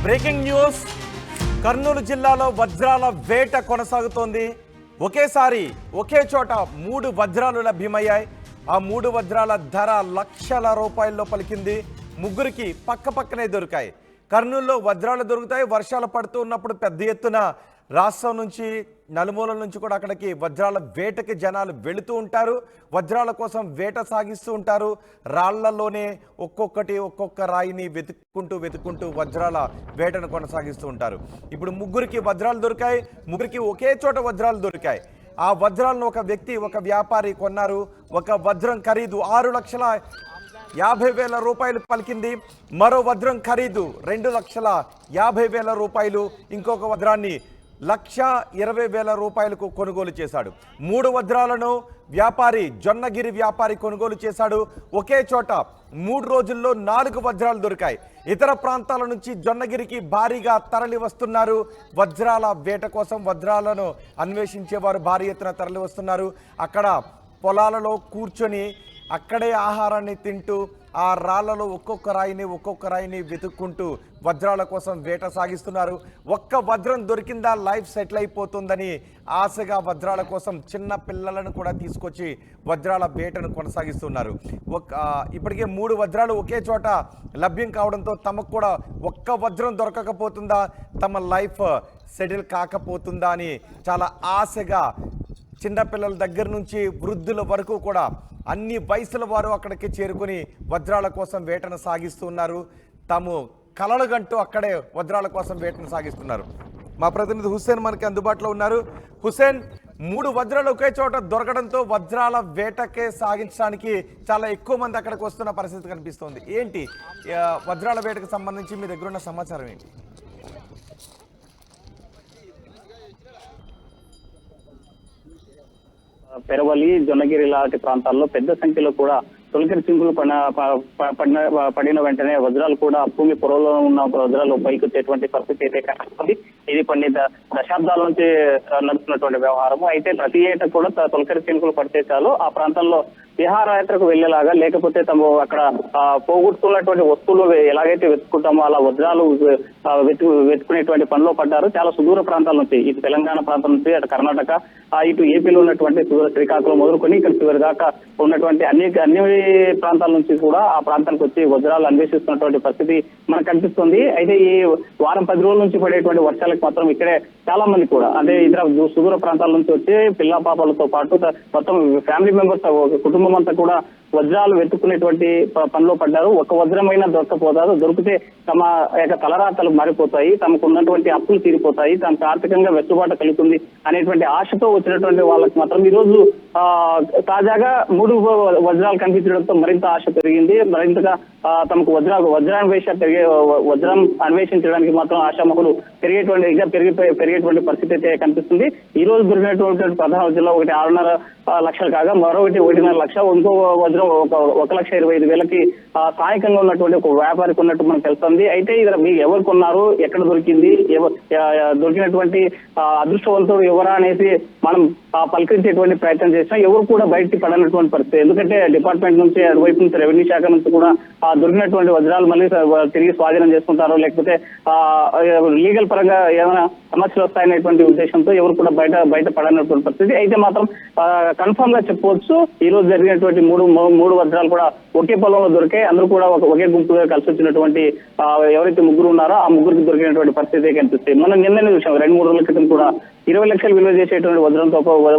Breaking news. Kurnool జిల్లాలో వజ్రాల వేట కొనసాగుతోంది. ఒకేసారి ఒకే చోట 3 వజ్రాలు లభ్యమయ్యాయి. ఆ 3 వజ్రాల ధర లక్షల రూపాయల్లో పలికింది. ముగ్గురికి పక్కపక్కనే దొరికాయి. కర్నూలులో వజ్రాలు దొరుకుతాయి. వర్షాలు పడుతూ ఉన్నప్పుడు పెద్ద ఎత్తున రాష్ట్రం నుంచి నలుమూలల నుంచి కూడా అక్కడికి వజ్రాల వేటకి జనాలు వెళుతూ ఉంటారు. వజ్రాల కోసం వేట సాగిస్తూ ఉంటారు. రాళ్లలోనే ఒక్కొక్క రాయిని వెతుక్కుంటూ వజ్రాల వేటను కొనసాగిస్తూ ఉంటారు. ఇప్పుడు ముగ్గురికి వజ్రాలు దొరికాయి. ముగ్గురికి ఒకే చోట వజ్రాలు దొరికాయి. ఆ వజ్రాలను ఒక వ్యక్తి, ఒక వ్యాపారి కొన్నారు. ఒక వజ్రం ఖరీదు 6,50,000 రూపాయలు పలికింది. మరో వజ్రం ఖరీదు 2,50,000 రూపాయలు. ఇంకొక వజ్రాన్ని 1,20,000 రూపాయలకు కొనుగోలు చేశాడు. 3 వజ్రాలను వ్యాపారి, జొన్నగిరి వ్యాపారి కొనుగోలు చేశాడు. ఒకే చోట 3 రోజుల్లో 4 వజ్రాలు దొరికాయి. ఇతర ప్రాంతాల నుంచి జొన్నగిరికి భారీగా తరలి వస్తున్నారు. వజ్రాల వేట కోసం వజ్రాలను అన్వేషించేవారు భారీ ఎత్తున తరలి వస్తున్నారు. అక్కడ పొలాలలో కూర్చొని అక్కడే ఆహారాన్ని తింటూ ఆ రాళ్లలో ఒక్కొక్క రాయిని వెతుక్కుంటూ వజ్రాల కోసం వేట సాగిస్తున్నారు. ఒక్క వజ్రం దొరికిందా లైఫ్ సెటిల్ అయిపోతుందని ఆశగా వజ్రాల కోసం చిన్న పిల్లలను కూడా తీసుకొచ్చి వజ్రాల వేటను కొనసాగిస్తున్నారు. ఇప్పటికే 3 వజ్రాలు ఒకే చోట లభ్యం కావడంతో తమకు కూడా ఒక్క వజ్రం దొరకకపోతుందా, తమ లైఫ్ సెటిల్ కాకపోతుందా అని చాలా ఆశగా చిన్నపిల్లల దగ్గర నుంచి వృద్ధుల వరకు కూడా అన్ని వయసుల వారు అక్కడికి చేరుకుని వజ్రాల కోసం వేటను సాగిస్తున్నారు. తాము కలలుగంటూ అక్కడే వజ్రాల కోసం వేటను సాగిస్తున్నారు. మా ప్రతినిధి హుస్సేన్ మనకి అందుబాటులో ఉన్నారు. హుస్సేన్, 3 వజ్రాలు ఒకే చోట దొరకడంతో వజ్రాల వేటకే సాగించడానికి చాలా ఎక్కువ మంది అక్కడికి వస్తున్న పరిస్థితి కనిపిస్తోంది. ఏంటి వజ్రాల వేటకు సంబంధించి మీ దగ్గర ఉన్న సమాచారం ఏంటి? పెరవలి, జొన్నగిరి లాంటి ప్రాంతాల్లో పెద్ద సంఖ్యలో కూడా తొలకరి చింకులు పడిన వెంటనే వజ్రాలు కూడా భూమి పొరలో ఉన్న వజ్రాలు పైకి వచ్చేటువంటి పరిస్థితి అయితే కనిపిస్తుంది. ఇది కొన్ని దశాబ్దాల నుంచి నడుస్తున్నటువంటి వ్యవహారము. అయితే ప్రతి ఏటా కూడా తొలకరి చినుకులు పడితే చాలు ఆ ప్రాంతంలో విహారయాత్రకు వెళ్లేలాగా, లేకపోతే తమ అక్కడ పోగొట్టుకున్నటువంటి వస్తువులు ఎలాగైతే వెతుకుంటామో అలా వజ్రాలు వెతుకునేటువంటి పనిలో పడ్డారు. చాలా సుదూర ప్రాంతాల నుంచి, ఇటు తెలంగాణ ప్రాంతం నుంచి, అటు కర్ణాటక, ఇటు ఏపీలో ఉన్నటువంటి శ్రీకాకుళం మొదలుకొని ఇక్కడ చివరి దాకా ఉన్నటువంటి అన్ని ప్రాంతాల నుంచి కూడా ఆ ప్రాంతానికి వచ్చి వజ్రాలు అన్వేషిస్తున్నటువంటి పరిస్థితి మనకు కనిపిస్తుంది. అయితే ఈ వారం 10 రోజుల నుంచి పడేటువంటి వర్షాలకు మాత్రం ఇక్కడే చాలా మంది కూడా, అంటే ఇతర సుదూర ప్రాంతాల నుంచి వచ్చి పిల్ల పాపలతో పాటు మొత్తం ఫ్యామిలీ మెంబర్స్, కుటుంబం అంతా కూడా వజ్రాలు వెతుక్కునేటువంటి పనిలో పడ్డారు. ఒక వజ్రమైనా దొరకపోతారు. దొరికితే తమ యొక్క తలరాతలు మారిపోతాయి, తమకు ఉన్నటువంటి అప్పులు తీరిపోతాయి, తమకు ఆర్థికంగా వెసులుబాటు కలుగుతుంది అనేటువంటి ఆశతో వచ్చినటువంటి వాళ్ళకి మాత్రం ఈ రోజు తాజాగా 3 వజ్రాలు కనిపించడంతో మరింత ఆశ పెరిగింది. మరింతగా తమకు వజ్రం అన్వేషించడానికి మాత్రం ఆశామహులు పెరిగేటువంటి పరిస్థితి అయితే కనిపిస్తుంది. ఈ రోజు దొరికినటువంటి ప్రధాన వజ్రాలు ఒకటి 6.5 లక్షలు కాగా మరొకటి 1.5 లక్ష, ఇంకో వజ్రం 1,25,000కి స్థానికంగా ఉన్నటువంటి ఒక వ్యాపారికి ఉన్నట్టు మనకు తెలుస్తుంది. అయితే ఇక్కడ మీకు ఎవరు కొన్నారు, ఎక్కడ దొరికింది, దొరికినటువంటి అదృష్టవంతుడు ఎవరా అనేసి మనం పలికించేటువంటి ప్రయత్నం చేసినా ఎవరు కూడా బయటికి పడనటువంటి పరిస్థితి. ఎందుకంటే డిపార్ట్మెంట్ నుంచి, అటువైపు నుంచి రెవెన్యూ శాఖ నుంచి కూడా దొరికినటువంటి వజ్రాలు మళ్ళీ తిరిగి స్వాధీనం చేసుకుంటారో, లేకపోతే లీగల్ పరంగా ఏమైనా సమస్యలు వస్తాయనేటువంటి ఉద్దేశంతో ఎవరు కూడా బయట పడనటువంటి పరిస్థితి. అయితే మాత్రం కన్ఫర్మ్ గా చెప్పవచ్చు, ఈ రోజు జరిగినటువంటి 3 వజ్రాలు కూడా ఒకే పొలంలో దొరికాయి. అందరూ కూడా ఒకే గుంపుగా కలిసి వచ్చినటువంటి ఎవరైతే ముగ్గురు ఉన్నారో ఆ ముగ్గురికి దొరికినటువంటి పరిస్థితి కనిపిస్తుంది. మనం నిన్ననే చూసాం, 2-3 రోజుల క్రితం కూడా 20 లక్షలు విలువ చేసేటువంటి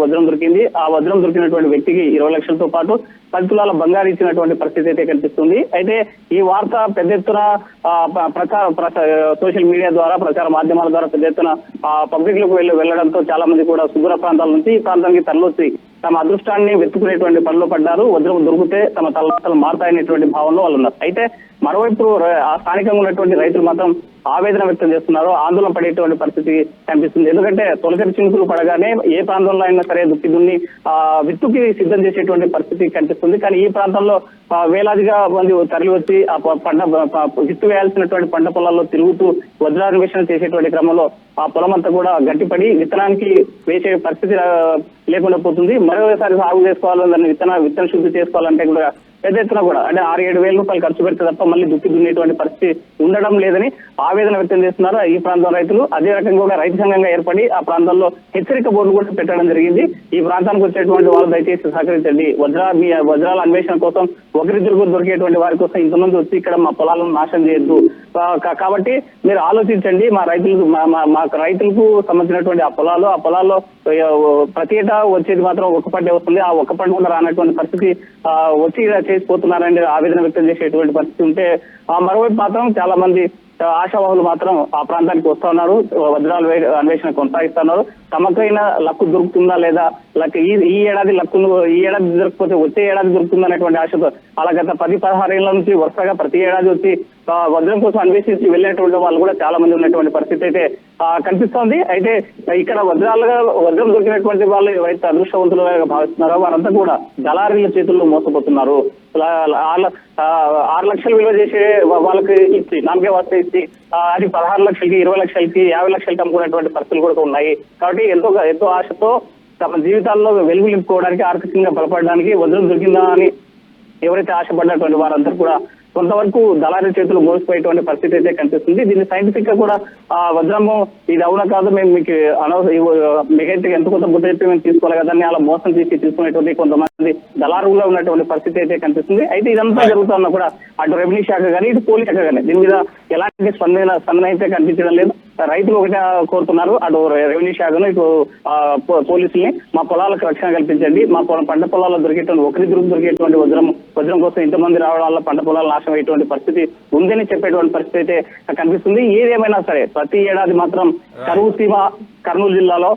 వజ్రం దొరికింది. ఆ వజ్రం దొరికినటువంటి వ్యక్తికి 20 లక్షలతో పాటు 10 తులాల బంగారు ఇచ్చినటువంటి పరిస్థితి అయితే కనిపిస్తుంది. అయితే ఈ వార్త పెద్ద ఎత్తున సోషల్ మీడియా ద్వారా, ప్రచార మాధ్యమాల ద్వారా పెద్ద ఎత్తున పబ్లిక్ లోకి వెళ్లడంతో చాలా మంది కూడా సుదూర ప్రాంతాల నుంచి ఈ ప్రాంతానికి తరలివచ్చి తమ అదృష్టాన్ని వెతుకునేటువంటి పనిలో పడ్డారు. వజ్రం దొరికితే తమ తలరాతలు మారుతాయనేటువంటి భావనలో వాళ్ళు ఉన్నారు. అయితే మరోవైపు ఆ స్థానికంగా ఉన్నటువంటి రైతులు మాత్రం ఆవేదన వ్యక్తం చేస్తున్నారు, ఆందోళన పడేటువంటి పరిస్థితి కనిపిస్తుంది. ఎందుకంటే తొలకరి చినుకులు పడగానే ఏ ప్రాంతంలో అయినా సరే దుక్కి దున్ని విత్తుకి సిద్ధం చేసేటువంటి పరిస్థితి కనిపిస్తుంది. కానీ ఈ ప్రాంతంలో వేలాదిగా మంది తరలి వచ్చి ఆ విత్తు వేయాల్సినటువంటి పంట పొలాల్లో తిరుగుతూ వజ్రాన్వేషణ చేసేటువంటి క్రమంలో ఆ పొలం అంతా కూడా గట్టిపడి విత్తనానికి వేసే పరిస్థితి లేకుండా పోతుంది. మరోసారి సాగు చేసుకోవాలని విత్తన శుద్ధి చేసుకోవాలంటే కూడా పెద్ద ఎత్తున కూడా అంటే 6-7 వేల రూపాయలు ఖర్చు పెడితే తప్ప మళ్ళీ దుక్కి దున్నేటువంటి పరిస్థితి ఉండడం లేదని ఆవేదన వ్యక్తం చేస్తున్నారు ఈ ప్రాంతం రైతులు. అదే రకంగా కూడా రైతు సంఘంగా ఏర్పడి ఆ ప్రాంతాల్లో హెచ్చరిక బోర్డు కూడా పెట్టడం జరిగింది. ఈ ప్రాంతానికి వచ్చేటువంటి వాళ్ళు దయచేసి సహకరించండి, వజ్రాల అన్వేషణ కోసం ఒకరిద్దరు దొరికేటువంటి వారి కోసం ఇంతమంది వచ్చి ఇక్కడ మా పొలాలను నాశనం చేయొద్దు. కాబట్టి మీరు ఆలోచించండి. మా రైతులకు సంబంధించినటువంటి ఆ పొలాల్లో ప్రతి ఏటా వచ్చేది మాత్రం ఒక్క పంట వస్తుంది. ఆ ఒక్క పంట కూడా రానటువంటి పరిస్థితి వచ్చి చేసిపోతున్నారని ఆవేదన వ్యక్తం చేసేటువంటి పరిస్థితి ఉంటే, మరోవైపు మాత్రం చాలా మంది ఆశావాహులు మాత్రం ఆ ప్రాంతానికి వస్తా ఉన్నారు, వజ్రాల అన్వేషణ కొనసాగిస్తున్నారు. తమకైనా లక్కు దొరుకుతుందా లేదా, ఈ ఏడాది దొరకకపోతే వచ్చే ఏడాది దొరుకుతుందా అనేటువంటి ఆశతో అలా గత 10-16 ఏళ్ల నుంచి వరుసగా ప్రతి ఏడాది వచ్చి వజ్రం కోసం అన్వేషించి వెళ్ళినటువంటి వాళ్ళు కూడా చాలా మంది ఉన్నటువంటి పరిస్థితి అయితే కనిపిస్తోంది. అయితే ఇక్కడ వజ్రం దొరికినటువంటి వాళ్ళు ఎవరైతే అదృష్టవంతులుగా భావిస్తున్నారో వారంతా కూడా దళారీల చేతుల్లో మోసపోతున్నారు. 6 లక్షలు విలువ చేసే వాళ్ళకి ఇచ్చి 4 వస్తే ఇచ్చి అది 16 లక్షలకి 20 లక్షలకి 50 లక్షలకి అమ్ముకునేటువంటి పరిస్థితులు కూడా ఉన్నాయి. కాబట్టి ఎంతో ఆశతో తమ జీవితాల్లో వెలుగు నింపుకోవడానికి, ఆర్థికంగా బలపడడానికి వజ్రం దొరికిందా అని ఎవరైతే ఆశపడినటువంటి వారందరూ కూడా కొంతవరకు దళారీ చేతులు మోసపోయేటువంటి పరిస్థితి అయితే కనిపిస్తుంది. దీన్ని సైంటిఫిక్ గా కూడా వజ్రము ఇది అవునా కాదు, మేము మీకు మిగైతే ఎంత కొంత బుద్ధ చెప్పి మేము తీసుకోవాలి కదా అని అలా మోసం చేసి తీసుకునేటువంటి కొంతమంది దళారుల్లో ఉన్నటువంటి పరిస్థితి అయితే కనిపిస్తుంది. అయితే ఇదంతా జరుగుతున్నా కూడా అటు రెవెన్యూ శాఖ కానీ ఇటు పోలీస్ శాఖ కానీ దీని మీద ఎలాంటి స్పందన అయితే కనిపించడం లేదు. రైతులు ఒకటే కోరుతున్నారు, అటు రెవెన్యూ శాఖను ఇటు పోలీసుల్ని మా పొలాలకు రక్షణ కల్పించండి, మా పంట పొలాల్లో దొరికేటువంటి వజ్రం కోసం ఇంతమంది రావడం వల్ల పంట పొలాలు నాశనం అయ్యేటువంటి పరిస్థితి ఉందని చెప్పేటువంటి పరిస్థితి అయితే కనిపిస్తుంది. ఏదేమైనా సరే ప్రతి ఏడాది మాత్రం కరువు సీమ కర్నూలు జిల్లాలో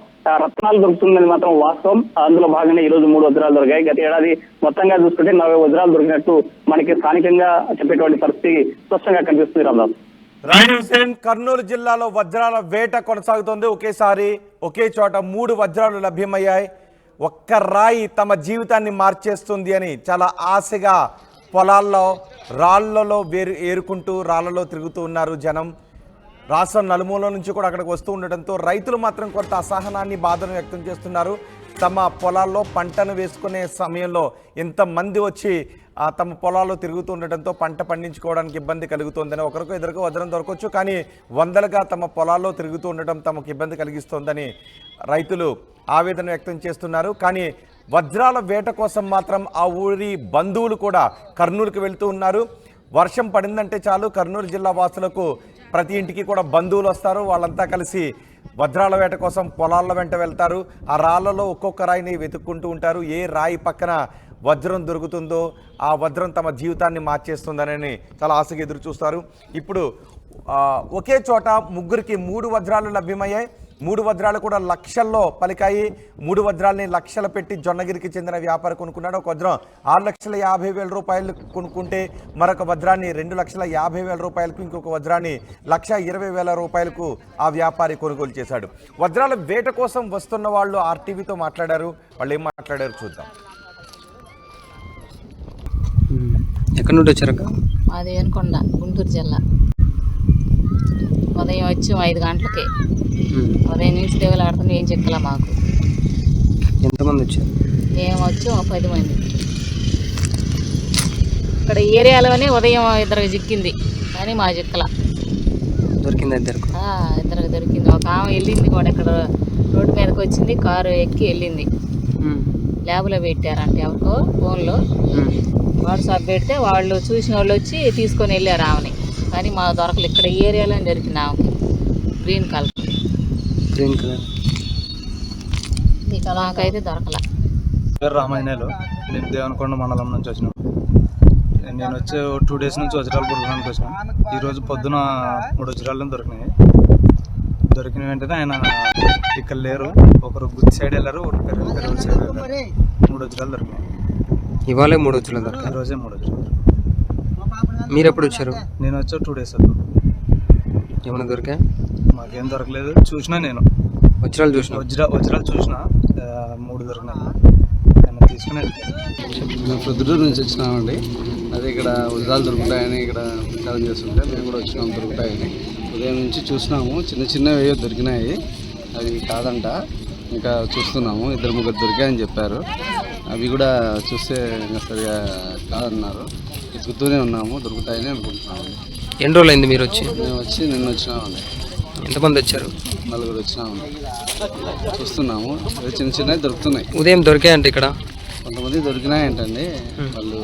రత్నాలు దొరుకుతుందని మాత్రం వాస్తవం. అందులో భాగంగా ఈ రోజు 3 వజ్రాలు దొరికాయి. గత ఏడాది మొత్తంగా చూసుకుంటే 40 వజ్రాలు దొరికినట్టు మనకి స్థానికంగా చెప్పేటువంటి పరిస్థితి స్పష్టంగా కనిపిస్తుంది. రామ్ రాయల్ హుసేన్, కర్నూలు జిల్లాలో వజ్రాల వేట కొనసాగుతోంది. ఒకేసారి ఒకే చోట 3 వజ్రాలు లభ్యమయ్యాయి. ఒక్క రాయి తమ జీవితాన్ని మార్చేస్తుంది అని చాలా ఆశగా పొలాల్లో రాళ్లలో ఏరుకుంటూ రాళ్లలో తిరుగుతూ ఉన్నారు జనం. రాష్ట్రం నలుమూల నుంచి కూడా అక్కడికి వస్తూ ఉండటంతో రైతులు మాత్రం కొంత అసహనాన్ని, బాధను వ్యక్తం చేస్తున్నారు. తమ పొలాల్లో పంటను వేసుకునే సమయంలో ఎంతమంది వచ్చి తమ పొలాల్లో తిరుగుతూ ఉండటంతో పంట పండించుకోవడానికి ఇబ్బంది కలుగుతోందని, ఒకరికో ఇద్దరికో వజ్రం దొరకవచ్చు, కానీ వందలుగా తమ పొలాల్లో తిరుగుతూ ఉండటం తమకు ఇబ్బంది కలిగిస్తోందని రైతులు ఆవేదన వ్యక్తం చేస్తున్నారు. కానీ వజ్రాల వేట కోసం మాత్రం ఆ ఊరి బంధువులు కూడా కర్నూలుకి వెళ్తూ ఉన్నారు. వర్షం పడిందంటే చాలు కర్నూలు జిల్లా వాసులకు ప్రతి ఇంటికి కూడా బంధువులు వస్తారు. వాళ్ళంతా కలిసి వజ్రాల వేట కోసం పొలాల వెంట వెళ్తారు. ఆ రాళ్లలో ఒక్కొక్క రాయిని వెతుక్కుంటూ ఉంటారు. ఏ రాయి పక్కన వజ్రం దొరుకుతుందో ఆ వజ్రం తమ జీవితాన్ని మార్చేస్తుందని చాలా ఆశగా ఎదురు చూస్తారు. ఇప్పుడు ఒకే చోట ముగ్గురికి 3 వజ్రాలు లభ్యమయ్యాయి. 3 వజ్రాలు కూడా లక్షల్లో పలికాయి. 3 వజ్రాలని లక్షలు పెట్టి జొన్నగిరికి చెందిన వ్యాపారి కొనుక్కున్నాడు. ఒక వజ్రం 6,50,000 రూపాయలు కొనుక్కుంటే మరొక వజ్రాన్ని 2,50,000 రూపాయలకు, ఇంకొక వజ్రాన్ని 1,20,000 రూపాయలకు ఆ వ్యాపారి కొనుగోలు చేశాడు. వజ్రాల వేట కోసం వస్తున్న వాళ్ళు ఆర్టీవీతో మాట్లాడారు. వాళ్ళు ఏం మాట్లాడారు చూద్దాం. ఎక్కడి నుండి వచ్చారక్క? మాది వెనుకొండ, గుంటూరు జిల్లా. ఉదయం వచ్చి 5 గంటలకి ఉదయం నుంచి దేవులు ఆడుతుంది. ఏం చెక్కల మాకు. ఎంతమంది వచ్చారు? మేము వచ్చి 10 మంది. ఇక్కడ ఏరియాలోనే ఉదయం 2 చిక్కింది, కానీ మా చిక్కల దొరికింది. ఇద్దరికి దొరికింది. ఒక ఆమె వెళ్ళింది కూడా, ఇక్కడ రోడ్డు మీదకి వచ్చింది, కారు ఎక్కి వెళ్ళింది. ల్యాబ్లో పెట్టారంట ఎవరికో ఫోన్లో వాట్సాప్ పెడితే వాళ్ళు చూసిన వాళ్ళు వచ్చి తీసుకొని వెళ్ళారు ఆమెని. కానీ మా దొరకలు ఇక్కడ ఏరియాలోనే దొరికింది ఆమెకి. గ్రీన్ కలర్ నాకైతే దొరకలే. రామాయణాలు, నేను దేవనకొండ మండలం నుంచి వచ్చినాం. నేను వచ్చి 2 డేస్ నుంచి వజ్రాలు పుట్టడానికి వచ్చినాం. ఈరోజు పొద్దున 3 వజ్రాలను దొరికినాయి. దొరికిన వెంటనే ఆయన ఇక్కడ లేరు, ఒకరు గుత్తి సైడ్ వెళ్ళారు, ఒకరు పెరుగు సైడ్ వెళ్ళారు. 3 వజ్రాలు దొరికినాయి. ఇవాళ 3 వజ్రాలు దొరికాయి. ఈరోజే 3 వజ్రాలు. మీరు ఎప్పుడు వచ్చారు? నేను వచ్చి 2 డేస్ అవుతుంది. ఏమైనా దొరికా? మాకేం దొరకలేదు. చూసినా నేను వజ్రాలు చూసిన చూసిన 3 దొరికినాయి. ఆయన తీసుకునే మేము ప్రొద్దుటూరు నుంచి వచ్చినామండి. అదే ఇక్కడ వజ్రాలు దొరుకుతాయని ఇక్కడ ప్రచారం చేస్తుంటే మేము కూడా వచ్చినాము దొరుకుతాయని. ఉదయం నుంచి చూసినాము, చిన్నవి దొరికినాయి. అవి కాదంట, ఇంకా చూస్తున్నాము. 2-3 దొరికాయని చెప్పారు. అవి కూడా చూస్తే ఇంకా సరిగా కాదన్నారు. వెతుకుతూనే ఉన్నాము, దొరుకుతాయని అనుకుంటున్నామండి. ఎన్ని రోజులు అయింది మీరు వచ్చి? మేము వచ్చి నిన్న వచ్చినామండి. ఎంతమంది వచ్చారు? 4 వచ్చినామండి. చూస్తున్నాము, అవి చిన్న చిన్నవి దొరుకుతున్నాయి. ఉదయం దొరికాయంటే ఇక్కడ కొంతమంది దొరికినాయంటండి. వాళ్ళు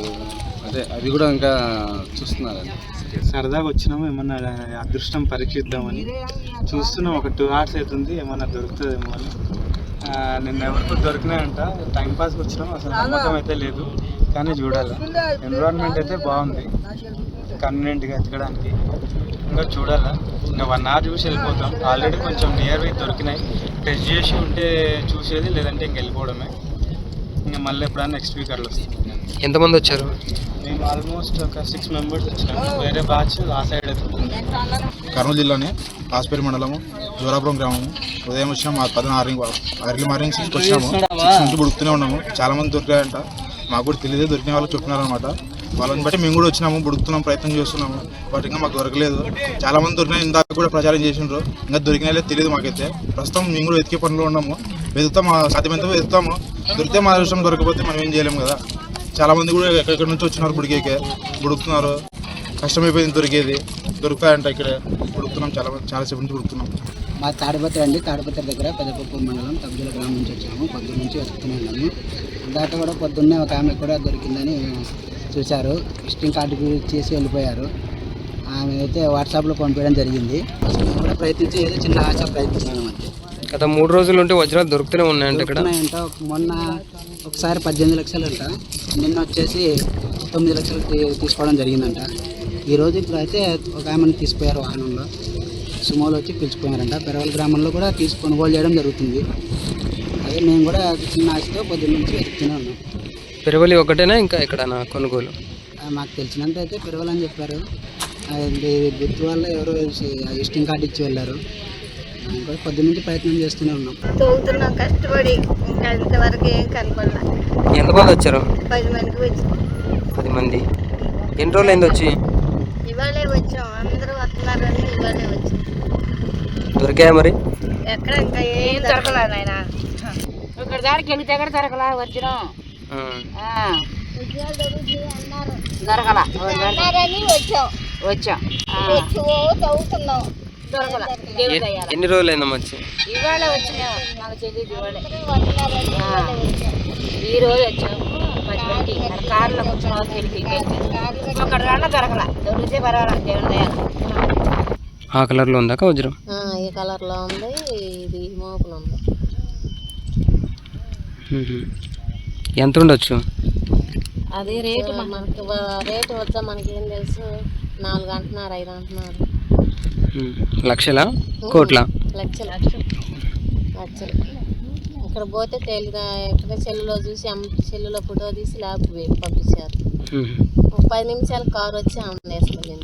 అదే అవి కూడా ఇంకా చూస్తున్నారండి. సరదాగా వచ్చినాము, ఏమన్నా అదృష్టం పరీక్షిద్దామని చూస్తున్నాం. ఒక 2 hours అవుతుంది, ఏమన్నా దొరుకుతుందేమో అని. నిన్న ఎవరికి దొరికినాయంట. టైంపాస్కి వచ్చినాం, అసలు నమ్మకం అయితే లేదు, కానీ చూడాలి. ఎన్విరాన్మెంట్ అయితే బాగుంది, కన్వీనియంట్గా ఎత్తడానికి. ఇంకా చూడాలా, ఇంకా 1 hour చూసి వెళ్ళిపోతాం. ఆల్రెడీ కొంచెం నియర్వి దొరికినాయి, టెస్ట్ చేసి ఉంటే చూసేది, లేదంటే ఇంక వెళ్ళిపోవడమే. ఇంకా మళ్ళీ ఎప్పుడైనా నెక్స్ట్ వీక్ అట్లా వస్తుంది. ఎంతమంది వచ్చారు? మేము ఆల్మోస్ట్ ఒక 6 members వచ్చినాము. వేరే బ్యాచ్ ఆ సైడ్ అవుతుంది. కర్నూలు జిల్లాని ఆస్పేరి మండలము జోరాపురం గ్రామము. ఉదయం వచ్చినాము 16 ఎర్లీ మార్నింగ్ 6కి వచ్చినాము. 6 నుంచి బుడుకుతూనే ఉన్నాము. చాలా మంది దొరికాయంట, మాకు కూడా తెలియదు, దొరికిన వాళ్ళకి చెప్తున్నారనమాట. వాళ్ళని బట్టి మేము కూడా వచ్చినాము, బుడుకుతున్నాం, ప్రయత్నం చేస్తున్నాము. బట్ ఇంకా మాకు దొరకలేదు. చాలా మంది దొరికినాయి, ఇందాక కూడా ప్రచారం చేసిండ్రు. ఇంకా దొరికినా తెలియదు మాకైతే. ప్రస్తుతం మేము కూడా వెతికే పనిలో ఉన్నాము, వెతుకుతాం, సాధ్యమైనంత వెతుకుతాము. దొరికితే మా అదృష్టం, దొరకపోతే మనం ఏం చేయలేము కదా. చాలా మంది కూడా ఎక్కడెక్కడి నుంచి వచ్చినారు, బుడుకుతున్నారు. కష్టమైపోయింది దొరికేది, దొరుకుతాయంట. ఇక్కడే బుడుకుతున్నాం, చాలా సేపు నుంచి బుడుకుతున్నాం. మా తాడిపత్రి అండి, తాడిపత్రి దగ్గర పెద్దపప్పు మండలం తగ్గుల గ్రామం నుంచి వచ్చాము. పొద్దున్న నుంచి వెతుకుతూనే ఉన్నాము. ఇందాక కూడా పొద్దున్నే ఒక ఆమె కూడా దొరికిందని చూశారు, విజిటింగ్ కార్డు చేసి వెళ్ళిపోయారు. ఆమె అయితే వాట్సాప్లో పంపించడం జరిగింది. అసలు మేము కూడా ప్రయత్నించి ఏదో చిన్న ఆశ ప్రయత్నిస్తున్నాను అంతే. గత 3 రోజులు ఉంటే వజ్రాలు దొరుకుతూనే ఉన్నాయంట ఇక్కడ. దొరుకుతున్నాయంట. మొన్న ఒకసారి 18 లక్షలు అంట, నిన్న వచ్చేసి 9 లక్షలు తీసుకోవడం జరిగిందంట. ఈరోజు ఇప్పుడు అయితే ఒక ఆమెను తీసిపోయారు వాహనంలో, సుమోలో వచ్చి పిలుచుకున్నారంట. పెరవల్ గ్రామంలో కూడా కొనుగోలు చేయడం జరుగుతుంది. అదే మేము కూడా చిన్న ఆశతో పొద్దున్న నుంచి వెతుకుతూనే ఉన్నాం. పెరవలి ఒకటేనా ఇంకా ఎక్కడన్నా కొనుగోలు? మాకు తెలిసినంత అయితే పెరవల్ అని చెప్పారు. గుర్తు వల్ల ఎవరో విజిటింగ్ కార్డు ఇచ్చి వెళ్ళారు. మేము కూడా పొద్దున్న నుంచి ప్రయత్నం చేస్తూనే ఉన్నాం. తోగుతున్నాం కష్టపడి, ఇంకా ఇంతవరకు ఏం కనపడలా. ఎంతమంది వచ్చారు? 10 మందికి వచ్చాం. 10 మంది. ఎన్ని రోజులు అయింది వచ్చి? ఇవాళే వచ్చాం, అందరూ వస్తున్నారని ఇవాళే వచ్చాం. దొరికాయా మరి? ఎక్కడ ఇంకా ఏం దొరకలేదు ఆయన. ఇక్కడ దానికి వెళితే ఎక్కడ దొరకలా వచ్చినాం, దొరకలా వచ్చాం. చదువుతున్నాం, దొరకలా. ఎన్ని రోజులు అయిందమ్మా వచ్చి? ఇవాళ వచ్చినాము, నాకు తెలియదు. ఇవాళ ఈ రోజు వచ్చాము 10 మంది. కార్లో కూర్చున్నాం, తెలిపి అక్కడ రాళ్ళ దొరకలా. దొరికితే పర్వాలా, దేవుని దయ. ఆ కలర్లో ఉందాక వజ్రం? ఈ కలర్లో ఉంది, ఇది మోపులు ఉంది. ఎంత ఉండొచ్చు అది రేటు? మనకి రేటు వచ్చా మనకేం తెలుసు. 4 అంటున్నారు, 5 అంటున్నారు. లక్షల కోట్ల? లక్షలు. ఇక్కడ పోతే తెలియదా, ఇక్కడ సెల్లులో చూసి సెల్లులో ఫోటో తీసి ల్యాబ్కి పంపించారు. 30 నిమిషాలు కారు వచ్చి అమ్మేసుకుంది.